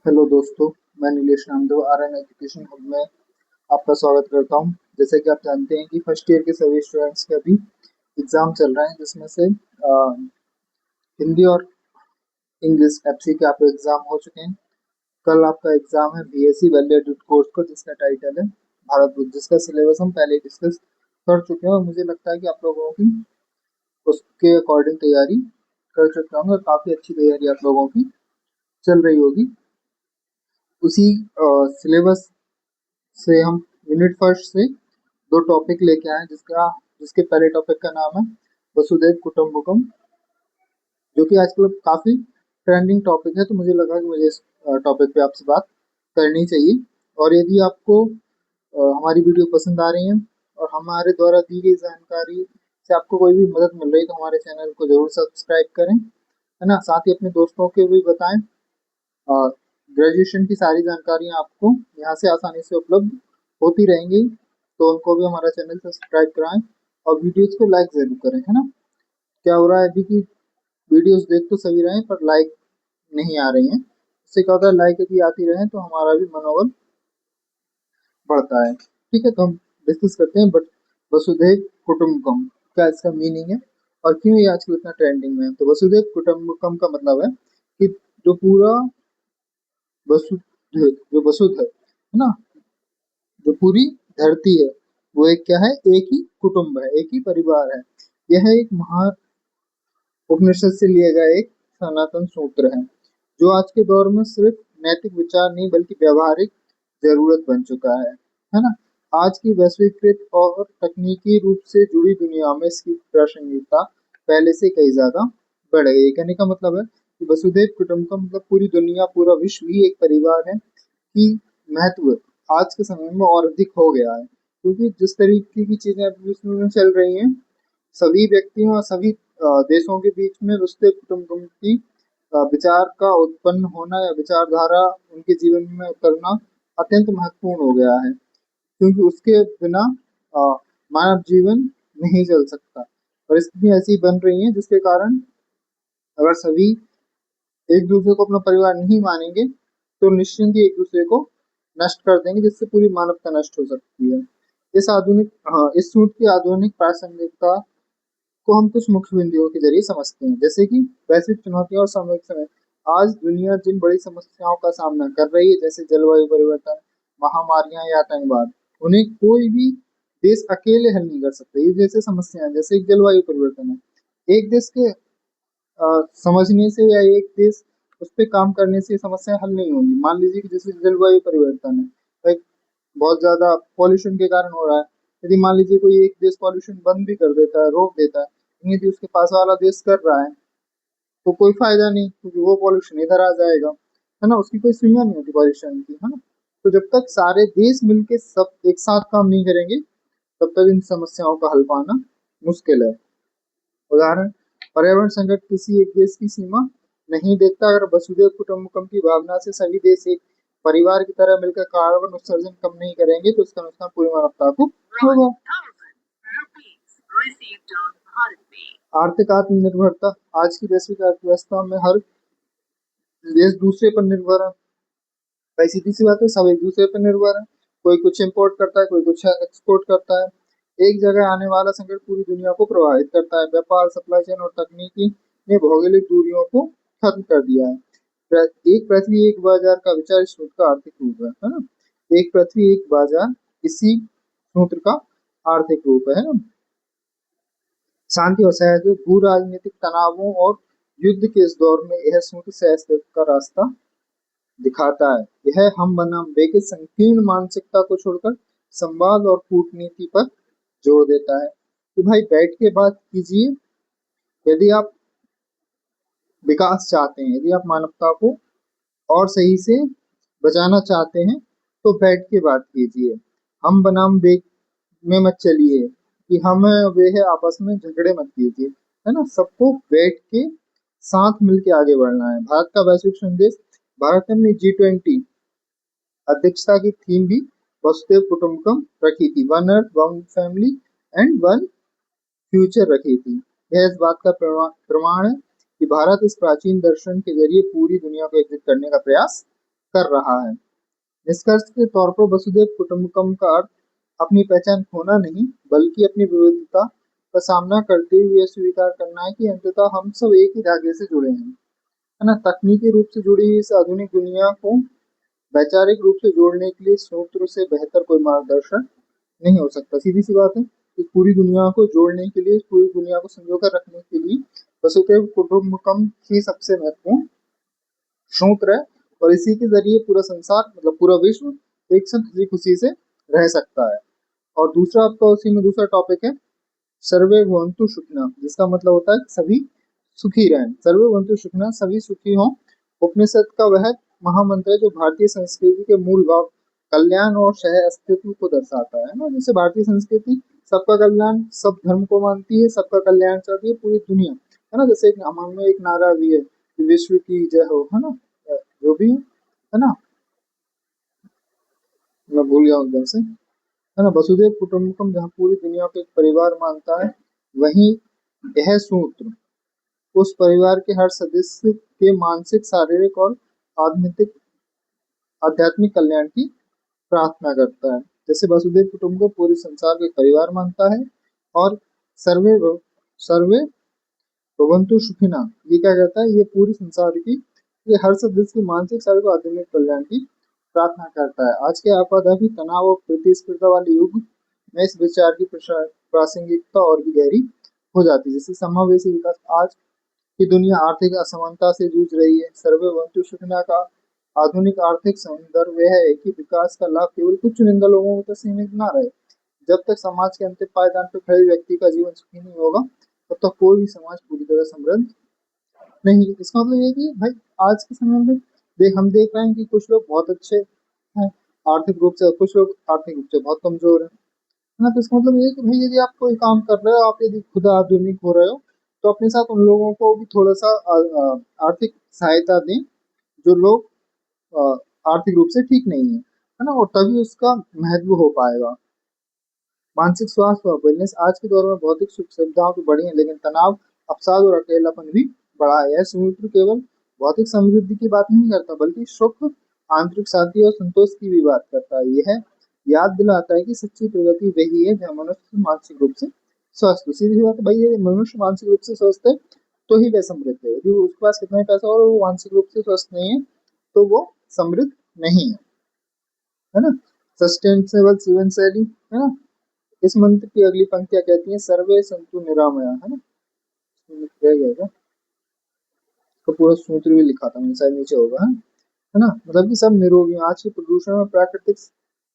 Hello दोस्तों, मैं Nilesh Namdev R N education hub में आपका स्वागत करता हूं। जैसे कि आप जानते हैं कि फर्स्ट ईयर के सभी स्टूडेंट्स के अभी एग्ज़ाम चल रहे हैं, जिसमें से हिंदी और इंग्लिश एफसी के आपके एग्ज़ाम हो चुके हैं। कल आपका एग्ज़ाम है बीएससी वैल्यू एडेड कोर्स का, जिसका टाइटल है भारत बुद्ध, जिसका सिलेबस हम पहले ही डिस्कस कर चुके हैं और मुझे लगता है कि आप लोगों की उसके अकॉर्डिंग तैयारी कर चुके होंगे और काफ़ी अच्छी तैयारी आप लोगों की चल रही होगी। उसी सिलेबस से हम यूनिट फर्स्ट से दो टॉपिक लेके आए, जिसके पहले टॉपिक का नाम है वसुधैव कुटुंबकम, जो कि आजकल काफी ट्रेंडिंग टॉपिक है। तो मुझे लगा कि मुझे इस टॉपिक पे आपसे बात करनी चाहिए। और यदि आपको हमारी वीडियो पसंद आ रही है और हमारे द्वारा दी गई जानकारी से आपको कोई भी मदद मिल रही है, तो हमारे चैनल को जरूर सब्सक्राइब करें, है ना। साथ ही अपने दोस्तों के भी बताएं। ग्रेजुएशन की सारी जानकारियाँ आपको यहाँ से आसानी से उपलब्ध होती रहेंगी, तो उनको भी हमारा चैनल सब्सक्राइब कराएं और वीडियोस को लाइक जरूर करें, है ना। क्या हो रहा है अभी की वीडियोस देख तो सभी रहे हैं, पर लाइक नहीं आ रही हैं। इससे क्या होता है, लाइक यदि आती रहे तो हमारा भी मनोबल बढ़ता है। ठीक है, तो हम डिस्कस करते हैं। बट वसुधैव कुटुंबकम, क्या इसका मीनिंग है और क्यों ये आजकल इतना ट्रेंडिंग में है। तो वसुधैव कुटुंबकम का मतलब है कि जो पूरा वसुध जो वसुध है ना, जो पूरी धरती है, वो एक क्या है, एक ही कुटुंब है, एक ही परिवार है। यह एक महा उपनिषद से लिया गया एक सनातन सूत्र है, जो आज के दौर में सिर्फ नैतिक विचार नहीं बल्कि व्यवहारिक जरूरत बन चुका है ना। आज की वैश्वीकृत और तकनीकी रूप से जुड़ी दुनिया में इसकी प्रासंगिकता पहले से कई ज्यादा बढ़ गई है। कहने का मतलब है कि वसुधैव कुटुंबकम मतलब पूरी दुनिया, पूरा विश्व ही एक परिवार है की महत्व आज के समय में और अधिक हो गया है, क्योंकि जिस तरीके की चीजें अब विश्व में चल रही हैं, सभी व्यक्तियों और सभी देशों के बीच में वसुधैव कुटुंबकम की विचार का उत्पन्न होना या विचारधारा उनके जीवन में उतरना अत्यंत महत्वपूर्ण हो गया है, क्योंकि उसके बिना अ, मानव जीवन नहीं चल सकता। परिस्थितियां ऐसी बन रही हैं जिसके कारण अगर सभी एक दूसरे को अपना परिवार नहीं मानेंगे, तो निश्चिंत ही एक दूसरे को नष्ट कर देंगे, जिससे पूरी मानवता नष्ट हो सकती है। इस सूत्र की आधुनिक प्रासंगिकता को हम कुछ मुख्य बिंदुओं के जरिए समझते हैं, जैसे कि वैश्विक चुनौतियां और सामूहिक समय। आज दुनिया जिन बड़ी समस्याओं का सामना कर रही है, जैसे जलवायु परिवर्तन, महामारियां या आतंकवाद, उन्हें कोई भी देश अकेले हल नहीं कर सकता। ये जैसे समस्याएं, जैसे जलवायु परिवर्तन है, एक देश के समझने से या एक देश उस पर काम करने से समस्या हल नहीं होगी। मान लीजिए कि जैसे जलवायु परिवर्तन है, तो एक बहुत ज्यादा पॉल्यूशन के कारण हो रहा है। यदि मान लीजिए कोई एक देश पॉल्यूशन बंद भी कर देता है, रोक देता है, लेकिन यदि उसके पास वाला देश कर रहा है, तो कोई फायदा नहीं, क्योंकि वो पॉल्यूशन इधर आ जाएगा, है ना। उसकी कोई सीमा नहीं होती पॉल्यूशन की, है ना। तो जब तक सारे देश मिलके सब एक साथ काम नहीं करेंगे, तब तक इन समस्याओं का हल पाना मुश्किल है। उदाहरण, पर्यावरण संकट किसी एक देश की सीमा नहीं देखता। अगर वसुधैव कुटुंबकम की भावना से सभी देश एक परिवार की तरह मिलकर कार्बन उत्सर्जन कम नहीं करेंगे, तो इसका नुकसान पूरी मानवता को होगा। आर्थिक आत्मनिर्भरता, आज की वैश्विक अर्थव्यवस्था में हर देश दूसरे पर निर्भर है। भाई सीधी सी बात है, सब एक दूसरे पर निर्भर है। कोई कुछ इंपोर्ट करता है, कोई कुछ एक्सपोर्ट करता है। एक जगह आने वाला संकट पूरी दुनिया को प्रभावित करता है। व्यापार, सप्लाई चेन और तकनीकी ने भौगोलिक दूरियों को खत्म कर दिया है। एक पृथ्वी एक बाजार का विचार इस सूत्र का आर्थिक रूप है ना। एक पृथ्वी एक बाजार, इसी सूत्र का आर्थिक रूप है ना। शांति और सहयोग, भू राजनीतिक तनावों और युद्ध के इस दौर में यह सूत्र सहस्त्र का रास्ता दिखाता है। यह हम बनाम वे के संकीर्ण मानसिकता को छोड़कर संवाद और कूटनीति पर जोर देता है कि भाई बैठ के बात कीजिए। यदि आप विकास चाहते हैं, यदि आप मानवता को और सही से बचाना चाहते हैं, तो बैठ के बात कीजिए। हम बनाम वे में मत चलिए कि हम है वे है, आपस में झगड़े मत कीजिए, है ना। सबको बैठ के साथ मिलके आगे बढ़ना है। भारत का वैश्विक संदेश, भारत ने अपनी G20 अध्यक्षता की थीम भी वसुधैव कुटुंबकम रखी थी, one earth one family and one future रखी थी। यह इस बात का प्रमाण है कि भारत इस प्राचीन दर्शन के जरिए पूरी दुनिया को एकजुट करने का प्रयास कर रहा है। निष्कर्ष के तौर पर वसुधैव कुटुंबकम का अर्थ अपनी पहचान खोना नहीं, बल्कि अपनी विविधता का सामना करते हुए यह स्वीकार करना है कि अंततः हम सब एक ही धागे से जुड़े हैं, है ना। तकनीकी रूप से जुड़ी हुई इस आधुनिक दुनिया को वैचारिक रूप से जोड़ने के लिए सूत्र से बेहतर कोई मार्गदर्शन नहीं हो सकता। सीधी सी बात है, इस पूरी दुनिया को जोड़ने के लिए, इस पूरी दुनिया को संजो कर रखने के लिए वसुधैव कुटुंबकम ही सबसे महत्वपूर्ण सूत्र है। और इसी के जरिए पूरा संसार, मतलब पूरा विश्व एक साथ हंसी खुशी से रह सकता है। और दूसरा आपका उसी में दूसरा टॉपिक है सर्वे भवन्तु सुखिनः, जिसका मतलब होता है सभी सुखी रहें। सर्वे भवन्तु सुखिनः, सभी सुखी हों, उपनिषद का वह महामंत्र है जो भारतीय संस्कृति के मूल भाव कल्याण और सह अस्तित्व को दर्शाता है ना। जैसे भारतीय संस्कृति सबका कल्याण, सब धर्म को मानती है, सबका कल्याण चाहती है पूरी दुनिया, है ना। जैसे एक हमारे में एक नारा भी है कि विश्व की जय हो, है ना, जो भी है ना, मैं भूल गया एकदम से, है ना। वसुधैव कुटुंबकम जहाँ पूरी दुनिया को एक परिवार मानता है, वहीं यह सूत्र उस परिवार के हर सदस्य के मानसिक, शारीरिक और आध्यात्मिक आध्यात्मिक कल्याण की प्रार्थना करता है। जैसे वसुधैव कुटुंबकम पूरे संसार को एक परिवार मानता है, और सर्वे सर्वे भवन्तु सुखिनः ये क्या कहता है, ये पूरी संसार की, ये हर सदस्य की मानसिक, शारीरिक और आध्यात्मिक कल्याण की प्रार्थना करता है। आज के आपाधापी तनाव और प्रतिस्पर्धा वाले युग में इस विचार की प्रासंगिकता और भी गहरी हो जाती है। जैसे समावेशी विकास, आज की दुनिया आर्थिक असमानता से जूझ रही है। सर्वे भवन्तु सुखिनः का आधुनिक आर्थिक संदर्भ यह है कि विकास का लाभ केवल कुछ चुनिंदा लोगों तक सीमित न रहे। जब तक समाज के अंतिम पायदान पर खड़े व्यक्ति का जीवन सुखी नहीं होगा, तब तक कोई भी समाज पूरी तरह समृद्ध नहीं। इसका मतलब ये है कि भाई आज के समय में हम देख रहे हैं कि कुछ लोग बहुत अच्छे हैं आर्थिक रूप से, कुछ लोग आर्थिक रूप से बहुत कमजोर हैं, है ना। तो इसका मतलब ये है कि भाई यदि आप कोई काम कर रहे हो, आप यदि खुद आधुनिक हो रहे हो, तो अपने साथ उन लोगों को भी थोड़ा सा आर्थिक सहायता दें जो लोग अ, आर्थिक रूप से ठीक नहीं है ना। और तभी उसका महत्व हो पाएगा। मानसिक स्वास्थ्य और वेलनेस, आज के दौर में भौतिक सुख सुविधाओं तो बढ़ी है, लेकिन तनाव, अवसाद और अकेलापन भी बढ़ा है। यह सूत्र केवल भौतिक समृद्धि की बात नहीं करता, बल्कि सुख, आंतरिक शांति और संतोष की भी बात करता है। यह याद दिलाता है कि सच्ची प्रगति वही है जहाँ मनुष्य मानसिक रूप से स्वस्थ हो। सीधी सी बात है भाई, ये मनुष्य मानसिक रूप से स्वस्थ है तो ही वह समृद्ध है। यदि उसके पास कितना ही पैसा और वो मानसिक रूप से स्वस्थ नहीं है, तो वो समृद्ध नहीं है ना। सस्टेनेबल जीवन शैली, है ना। इस मंत्र की अगली पंक्तियां कहती हैं सर्वे संतु निरामया, है ना। रह गया क्या, तो पूरा सूत्र भी लिखा था मैंने, शायद नीचे होगा, है ना। मतलब कि सब निरोगी हैं। आज के प्रदूषण और प्राकृतिक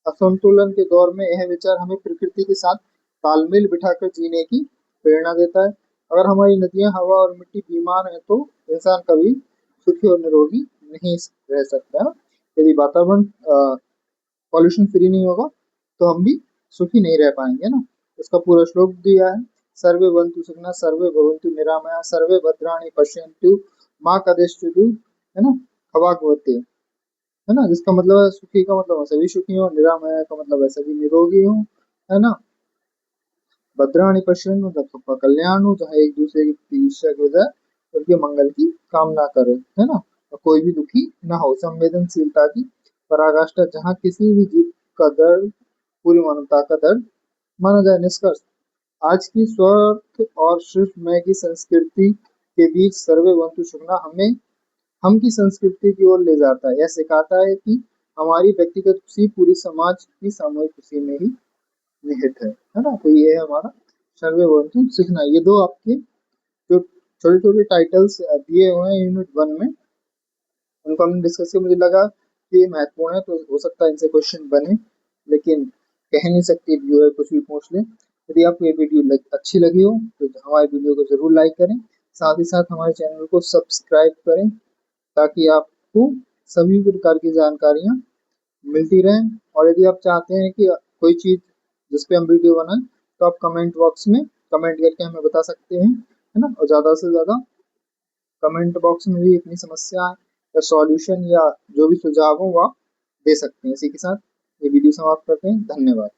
असंतुलन के दौर में यह विचार हमें प्रकृति के साथ तालमेल बिठाकर जीने की प्रेरणा देता है। अगर हमारी नदियां, हवा और मिट्टी बीमार है, तो इंसान कभी सुखी और निरोगी नहीं रह सकता है। यदि वातावरण पॉल्यूशन फ्री नहीं होगा, तो हम भी सुखी नहीं रह पाएंगे ना। इसका पूरा श्लोक दिया है, सर्वे भवन्तु सुखिनः, सर्वे भवन्तु निरामया, सर्वे भद्राणि पश्यन्तु माँ कदाचित्, है ना, खवाग्भवते, है ना। जिसका मतलब है सुखी का मतलब है सभी सुखी हो, निरामया का मतलब है सभी निरोगी हो, है ना। भद्राणि पश्यन्तु मतलब सबका कल्याण हो, जहाँ एक दूसरे की ईर्ष्या के बजाय उनके मंगल की कामना करे, है ना। और कोई भी दुखी ना हो, संवेदनशीलता की पराकाष्ठा, जहाँ किसी भी जीव का दर्द पूरी मानवता का दर्द माना जाए। निष्कर्ष, आज की स्वार्थ और सिर्फ मैं की संस्कृति के बीच सर्वे भवन्तु सुखिनः हमें हम की संस्कृति की ओर ले जाता है। यह सिखाता है कि हमारी व्यक्तिगत खुशी पूरी समाज की सामूहिक खुशी में ही निहित है ना। तो ये है हमारा सर्वे भवन्तु सुखिनः। ये दो आपके जो छोटे छोटे टाइटल्स दिए हुए हैं यूनिट 1 में, उनको हमने डिस्कस किया। मुझे लगा कि ये महत्वपूर्ण है, तो हो सकता है इनसे क्वेश्चन बने, लेकिन कह नहीं सकते, व्यूअर कुछ भी पूछ ले। यदि आपको ये वीडियो अच्छी लगी हो तो हमारे वीडियो को जरूर लाइक करें, साथ ही साथ हमारे चैनल को सब्सक्राइब करें, ताकि आपको सभी प्रकार की जानकारियाँ मिलती रहें। और यदि आप चाहते हैं कि कोई चीज़ जिस पे हम वीडियो बनाएं, तो आप कमेंट बॉक्स में कमेंट करके हमें बता सकते हैं, है ना। और ज़्यादा से ज़्यादा कमेंट बॉक्स में भी अपनी समस्या या सॉल्यूशन या जो भी सुझाव हो वो आप दे सकते हैं। इसी के साथ ये वीडियो समाप्त करते हैं। धन्यवाद।